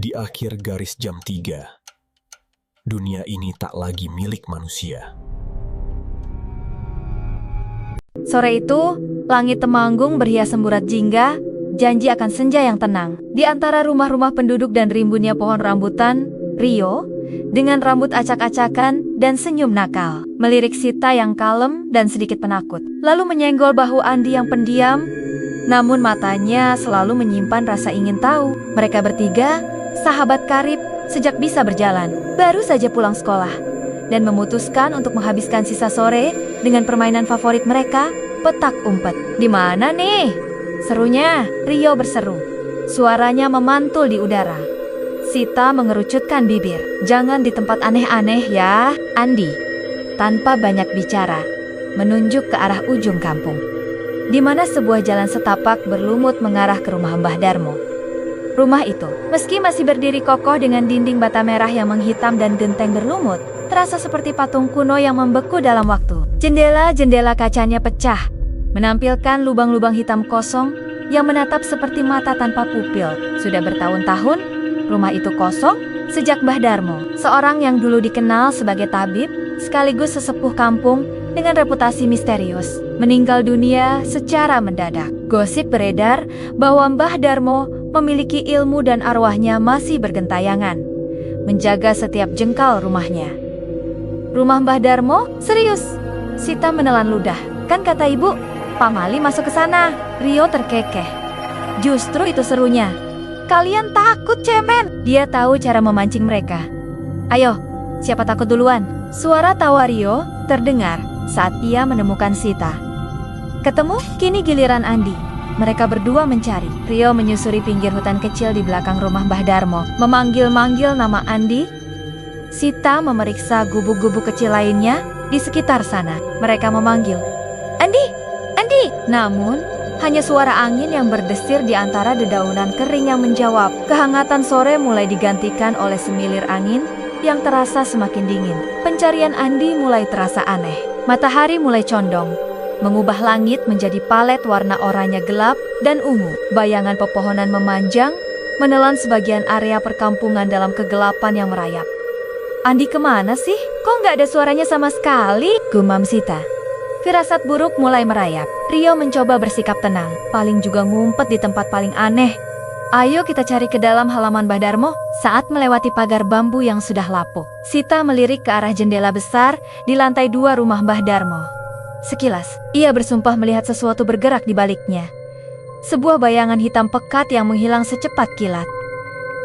Di akhir garis jam 3, dunia ini tak lagi milik manusia. Sore itu, langit Temanggung berhias semburat jingga, janji akan senja yang tenang. Di antara rumah-rumah penduduk dan rimbunnya pohon rambutan, Rio, dengan rambut acak-acakan dan senyum nakal, melirik Sita yang kalem dan sedikit penakut. Lalu menyenggol bahu Andi yang pendiam, namun matanya selalu menyimpan rasa ingin tahu. Mereka bertiga, sahabat karib sejak bisa berjalan, baru saja pulang sekolah, dan memutuskan untuk menghabiskan sisa sore dengan permainan favorit mereka, petak umpet. Di mana nih? Serunya, Rio berseru. Suaranya memantul di udara. Sita mengerucutkan bibir. Jangan di tempat aneh-aneh ya, Andi. Tanpa banyak bicara, menunjuk ke arah ujung kampung, di mana sebuah jalan setapak berlumut mengarah ke rumah Mbah Darmo. Rumah itu, meski masih berdiri kokoh dengan dinding bata merah yang menghitam dan genteng berlumut, terasa seperti patung kuno yang membeku dalam waktu. Jendela-jendela kacanya pecah, menampilkan lubang-lubang hitam kosong yang menatap seperti mata tanpa pupil. Sudah bertahun-tahun, rumah itu kosong sejak Mbah Darmo, seorang yang dulu dikenal sebagai tabib, sekaligus sesepuh kampung dengan reputasi misterius, meninggal dunia secara mendadak. Gosip beredar bahwa Mbah Darmo memiliki ilmu dan arwahnya masih bergentayangan, menjaga setiap jengkal rumahnya. Rumah Mbah Darmo? Serius? Sita menelan ludah. Kan kata ibu, Pak Mali masuk ke sana. Rio terkekeh. Justru itu serunya. Kalian takut, cemen. Dia tahu cara memancing mereka. Ayo, siapa takut duluan? Suara tawa Rio terdengar saat ia menemukan Sita. Ketemu, kini giliran Andi. Mereka berdua mencari. Rio menyusuri pinggir hutan kecil di belakang rumah Mbah Darmo, memanggil-manggil nama Andi. Sita memeriksa gubuk-gubuk kecil lainnya di sekitar sana. Mereka memanggil, "Andi, Andi!" Namun, hanya suara angin yang berdesir di antara dedaunan kering yang menjawab. Kehangatan sore mulai digantikan oleh semilir angin yang terasa semakin dingin. Pencarian Andi mulai terasa aneh. Matahari mulai condong, mengubah langit menjadi palet warna oranye gelap dan ungu. Bayangan pepohonan memanjang, menelan sebagian area perkampungan dalam kegelapan yang merayap. Andi kemana sih? Kok nggak ada suaranya sama sekali? Gumam Sita. Firasat buruk mulai merayap. Rio mencoba bersikap tenang, paling juga ngumpet di tempat paling aneh. Ayo kita cari ke dalam halaman Mbah Darmo. Saat melewati pagar bambu yang sudah lapuk, Sita melirik ke arah jendela besar di lantai 2 rumah Mbah Darmo. Sekilas, ia bersumpah melihat sesuatu bergerak di baliknya. Sebuah bayangan hitam pekat yang menghilang secepat kilat.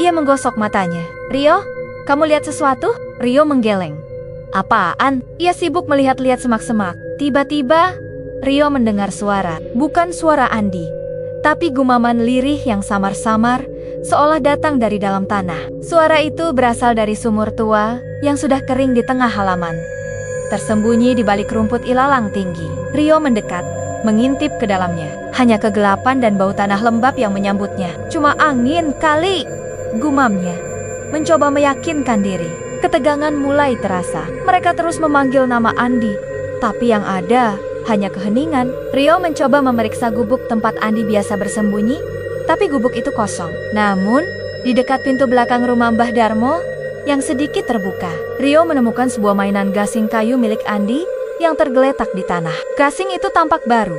Ia menggosok matanya. Rio, kamu lihat sesuatu? Rio menggeleng. Apaan? Ia sibuk melihat-lihat semak-semak. Tiba-tiba, Rio mendengar suara. Bukan suara Andi, tapi gumaman lirih yang samar-samar, seolah datang dari dalam tanah. Suara itu berasal dari sumur tua yang sudah kering di tengah halaman, tersembunyi di balik rumput ilalang tinggi. Rio mendekat, mengintip ke dalamnya. Hanya kegelapan dan bau tanah lembab yang menyambutnya. Cuma angin kali, gumamnya, mencoba meyakinkan diri. Ketegangan mulai terasa. Mereka terus memanggil nama Andi, tapi yang ada hanya keheningan. Rio mencoba memeriksa gubuk tempat Andi biasa bersembunyi, tapi gubuk itu kosong. Namun, di dekat pintu belakang rumah Mbah Darmo yang sedikit terbuka, Rio menemukan sebuah mainan gasing kayu milik Andi yang tergeletak di tanah. Gasing itu tampak baru,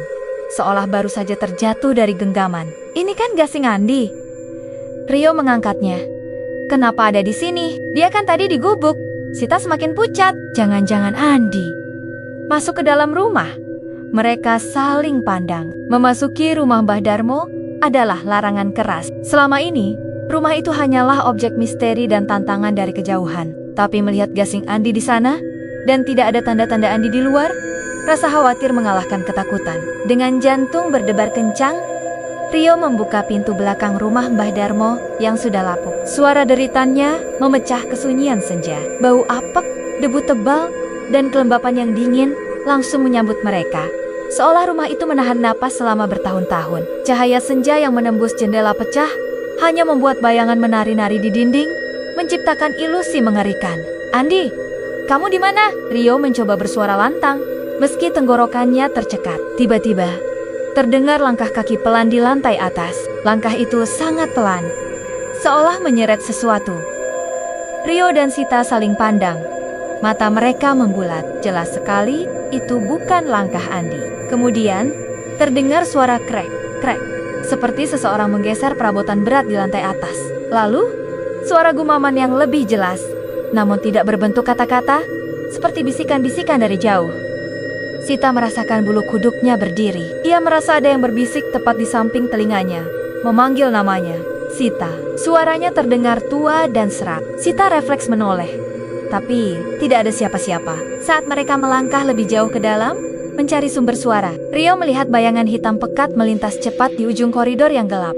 seolah baru saja terjatuh dari genggaman. Ini kan gasing Andi. Rio mengangkatnya. Kenapa ada di sini? Dia kan tadi di gubuk. Sita semakin pucat. Jangan-jangan Andi masuk ke dalam rumah. Mereka saling pandang. Memasuki rumah Mbah Darmo adalah larangan keras. Selama ini, rumah itu hanyalah objek misteri dan tantangan dari kejauhan. Tapi melihat gasing Andi di sana, dan tidak ada tanda-tanda Andi di luar, rasa khawatir mengalahkan ketakutan. Dengan jantung berdebar kencang, Rio membuka pintu belakang rumah Mbah Darmo yang sudah lapuk. Suara deritannya memecah kesunyian senja. Bau apek, debu tebal, dan kelembapan yang dingin langsung menyambut mereka, seolah rumah itu menahan napas selama bertahun-tahun. Cahaya senja yang menembus jendela pecah hanya membuat bayangan menari-nari di dinding, menciptakan ilusi mengerikan. Andi, kamu di mana? Rio mencoba bersuara lantang, meski tenggorokannya tercekat. Tiba-tiba, terdengar langkah kaki pelan di lantai atas. Langkah itu sangat pelan, seolah menyeret sesuatu. Rio dan Sita saling pandang. Mata mereka membulat. Jelas sekali, itu bukan langkah Andi. Kemudian, terdengar suara krek, krek, seperti seseorang menggeser perabotan berat di lantai atas. Lalu, suara gumaman yang lebih jelas, namun tidak berbentuk kata-kata, seperti bisikan-bisikan dari jauh. Sita merasakan bulu kuduknya berdiri. Ia merasa ada yang berbisik tepat di samping telinganya, memanggil namanya, Sita. Suaranya terdengar tua dan serak. Sita refleks menoleh, tapi tidak ada siapa-siapa. Saat mereka melangkah lebih jauh ke dalam, mencari sumber suara, Rio melihat bayangan hitam pekat melintas cepat di ujung koridor yang gelap,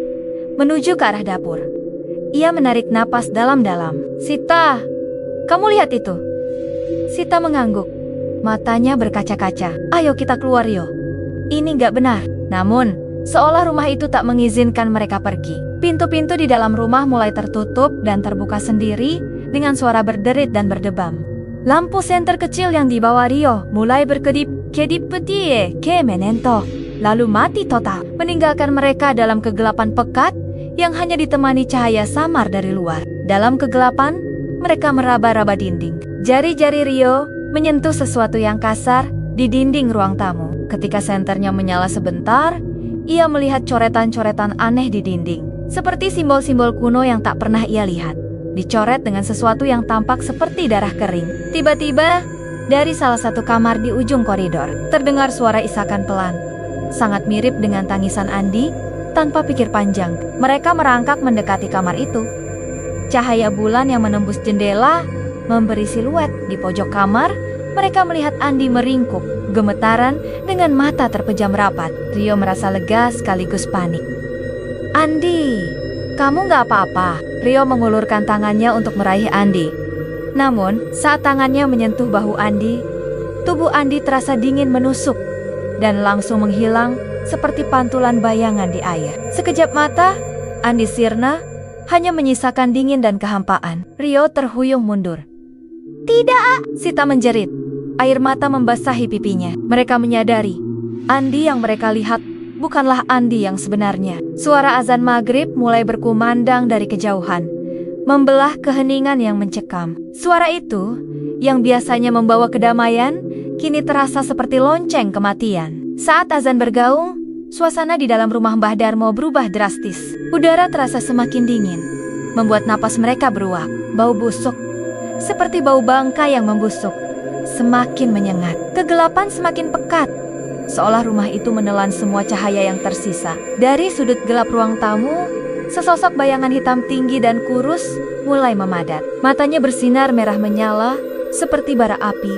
menuju ke arah dapur. Ia menarik napas dalam-dalam. Sita, kamu lihat itu? Sita mengangguk. Matanya berkaca-kaca. Ayo kita keluar, Rio. Ini nggak benar. Namun, seolah rumah itu tak mengizinkan mereka pergi. Pintu-pintu di dalam rumah mulai tertutup dan terbuka sendiri dengan suara berderit dan berdebam. Lampu senter kecil yang dibawa Rio mulai berkedip-kedip petie ke menento, lalu mati total, meninggalkan mereka dalam kegelapan pekat yang hanya ditemani cahaya samar dari luar. Dalam kegelapan, mereka meraba-raba dinding. Jari-jari Rio menyentuh sesuatu yang kasar di dinding ruang tamu. Ketika senternya menyala sebentar, ia melihat coretan-coretan aneh di dinding, seperti simbol-simbol kuno yang tak pernah ia lihat, dicoret dengan sesuatu yang tampak seperti darah kering. Tiba-tiba, dari salah satu kamar di ujung koridor, terdengar suara isakan pelan, sangat mirip dengan tangisan Andi. Tanpa pikir panjang, mereka merangkak mendekati kamar itu. Cahaya bulan yang menembus jendela memberi siluet. Di pojok kamar, mereka melihat Andi meringkuk, gemetaran dengan mata terpejam rapat. Rio merasa lega sekaligus panik. Andi, kamu nggak apa-apa? Rio mengulurkan tangannya untuk meraih Andi. Namun, saat tangannya menyentuh bahu Andi, tubuh Andi terasa dingin menusuk dan langsung menghilang seperti pantulan bayangan di air. Sekejap mata, Andi sirna, hanya menyisakan dingin dan kehampaan. Rio terhuyung mundur. Tidak! Sita menjerit. Air mata membasahi pipinya. Mereka menyadari, Andi yang mereka lihat bukanlah Andi yang sebenarnya. Suara azan maghrib mulai berkumandang dari kejauhan, membelah keheningan yang mencekam. Suara itu, yang biasanya membawa kedamaian, kini terasa seperti lonceng kematian. Saat azan bergaung, suasana di dalam rumah Mbah Darmo berubah drastis. Udara terasa semakin dingin, membuat napas mereka beruap. Bau busuk, seperti bau bangkai yang membusuk, semakin menyengat. Kegelapan semakin pekat, seolah rumah itu menelan semua cahaya yang tersisa. Dari sudut gelap ruang tamu, sesosok bayangan hitam tinggi dan kurus mulai memadat. Matanya bersinar merah menyala, seperti bara api,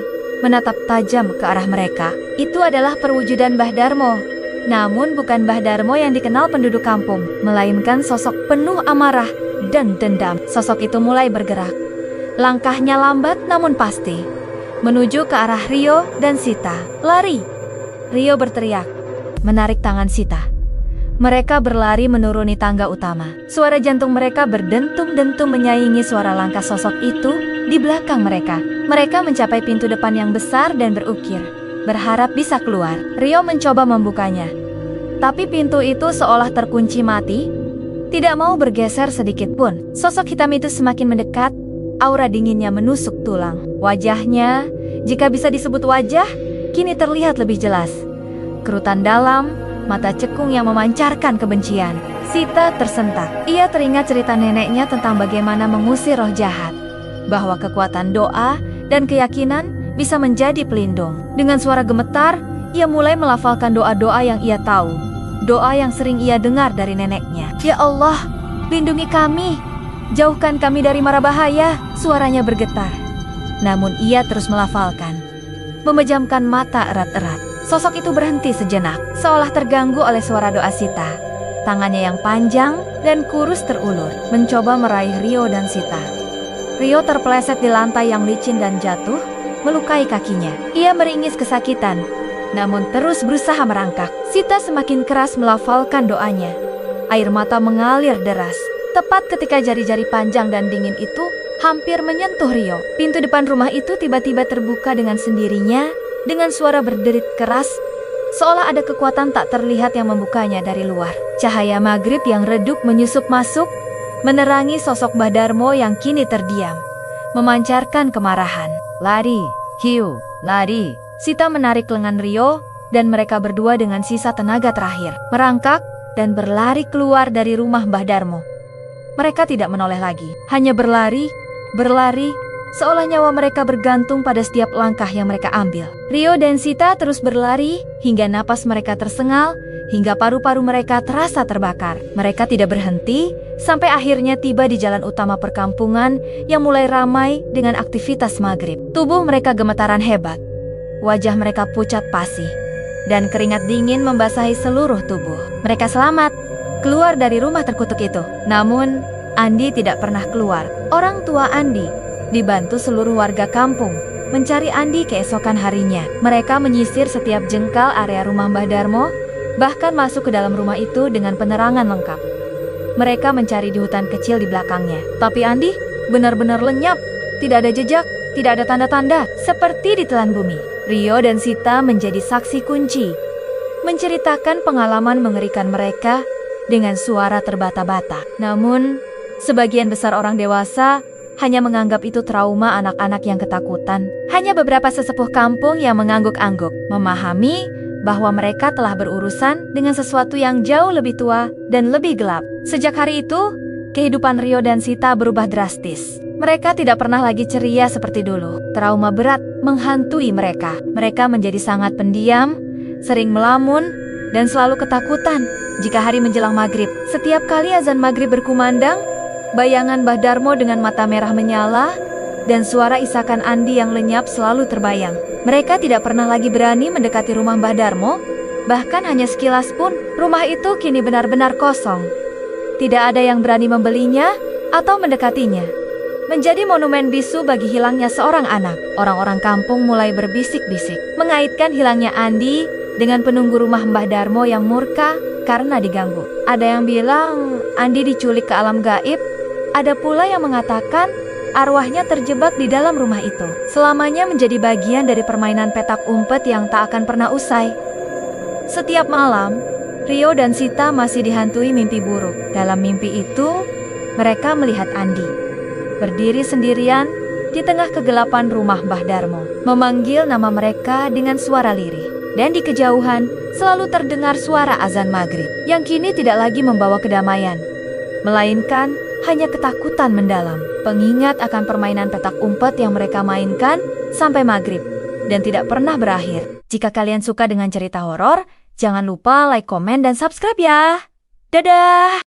menatap tajam ke arah mereka. Itu adalah perwujudan Mbah Darmo. Namun bukan Mbah Darmo yang dikenal penduduk kampung, melainkan sosok penuh amarah dan dendam. Sosok itu mulai bergerak. Langkahnya lambat namun pasti, menuju ke arah Rio dan Sita. Lari! Rio berteriak, menarik tangan Sita. Mereka berlari menuruni tangga utama. Suara jantung mereka berdentum-dentum menyaingi suara langkah sosok itu di belakang mereka. Mereka mencapai pintu depan yang besar dan berukir, berharap bisa keluar. Rio mencoba membukanya, tapi pintu itu seolah terkunci mati, tidak mau bergeser sedikit pun. Sosok hitam itu semakin mendekat, aura dinginnya menusuk tulang. Wajahnya, jika bisa disebut wajah, kini terlihat lebih jelas. Kerutan dalam, mata cekung yang memancarkan kebencian. Sita tersentak. Ia teringat cerita neneknya tentang bagaimana mengusir roh jahat, bahwa kekuatan doa dan keyakinan bisa menjadi pelindung. Dengan suara gemetar, ia mulai melafalkan doa-doa yang ia tahu, doa yang sering ia dengar dari neneknya. Ya Allah, lindungi kami, jauhkan kami dari mara bahaya. Suaranya bergetar, namun ia terus melafalkan, memejamkan mata erat-erat. Sosok itu berhenti sejenak, seolah terganggu oleh suara doa Sita. Tangannya yang panjang dan kurus terulur, mencoba meraih Rio dan Sita. Rio terpeleset di lantai yang licin dan jatuh, melukai kakinya. Ia meringis kesakitan, namun terus berusaha merangkak. Sita semakin keras melafalkan doanya. Air mata mengalir deras. Tepat ketika jari-jari panjang dan dingin itu hampir menyentuh Rio, pintu depan rumah itu tiba-tiba terbuka dengan sendirinya, dengan suara berderit keras, seolah ada kekuatan tak terlihat yang membukanya dari luar. Cahaya maghrib yang redup menyusup masuk, menerangi sosok Mbah Darmo yang kini terdiam, memancarkan kemarahan. Lari, hiu, lari. Sita menarik lengan Rio, dan mereka berdua dengan sisa tenaga terakhir merangkak dan berlari keluar dari rumah Mbah Darmo. Mereka tidak menoleh lagi, hanya berlari, seolah nyawa mereka bergantung pada setiap langkah yang mereka ambil. Rio dan Sita terus berlari hingga napas mereka tersengal, hingga paru-paru mereka terasa terbakar. Mereka tidak berhenti sampai akhirnya tiba di jalan utama perkampungan yang mulai ramai dengan aktivitas maghrib. Tubuh mereka gemetaran hebat, wajah mereka pucat pasi, dan keringat dingin membasahi seluruh tubuh. Mereka selamat keluar dari rumah terkutuk itu. Namun, Andi tidak pernah keluar. Orang tua Andi dibantu seluruh warga kampung mencari Andi keesokan harinya. Mereka menyisir setiap jengkal area rumah Mbah Darmo, bahkan masuk ke dalam rumah itu dengan penerangan lengkap. Mereka mencari di hutan kecil di belakangnya. Tapi Andi benar-benar lenyap. Tidak ada jejak, tidak ada tanda-tanda, seperti ditelan bumi. Rio dan Sita menjadi saksi kunci, menceritakan pengalaman mengerikan mereka dengan suara terbata-bata. Namun, sebagian besar orang dewasa hanya menganggap itu trauma anak-anak yang ketakutan. Hanya beberapa sesepuh kampung yang mengangguk-angguk, memahami bahwa mereka telah berurusan dengan sesuatu yang jauh lebih tua dan lebih gelap. Sejak hari itu, kehidupan Rio dan Sita berubah drastis. Mereka tidak pernah lagi ceria seperti dulu. Trauma berat menghantui mereka. Mereka menjadi sangat pendiam, sering melamun, dan selalu ketakutan jika hari menjelang maghrib. Setiap kali azan maghrib berkumandang, bayangan Mbah Darmo dengan mata merah menyala, dan suara isakan Andi yang lenyap selalu terbayang. Mereka tidak pernah lagi berani mendekati rumah Mbah Darmo, bahkan hanya sekilas pun. Rumah itu kini benar-benar kosong. Tidak ada yang berani membelinya atau mendekatinya. Menjadi monumen bisu bagi hilangnya seorang anak. Orang-orang kampung mulai berbisik-bisik, mengaitkan hilangnya Andi dengan penunggu rumah Mbah Darmo yang murka karena diganggu. Ada yang bilang Andi diculik ke alam gaib. Ada pula yang mengatakan arwahnya terjebak di dalam rumah itu, selamanya menjadi bagian dari permainan petak umpet yang tak akan pernah usai. Setiap malam, Rio dan Sita masih dihantui mimpi buruk. Dalam mimpi itu, mereka melihat Andi berdiri sendirian di tengah kegelapan rumah Mbah Darmo, memanggil nama mereka dengan suara lirih. Dan di kejauhan selalu terdengar suara azan maghrib yang kini tidak lagi membawa kedamaian, melainkan hanya ketakutan mendalam. Pengingat akan permainan petak umpet yang mereka mainkan sampai maghrib dan tidak pernah berakhir. Jika kalian suka dengan cerita horor, jangan lupa like, komen, dan subscribe ya. Dadah!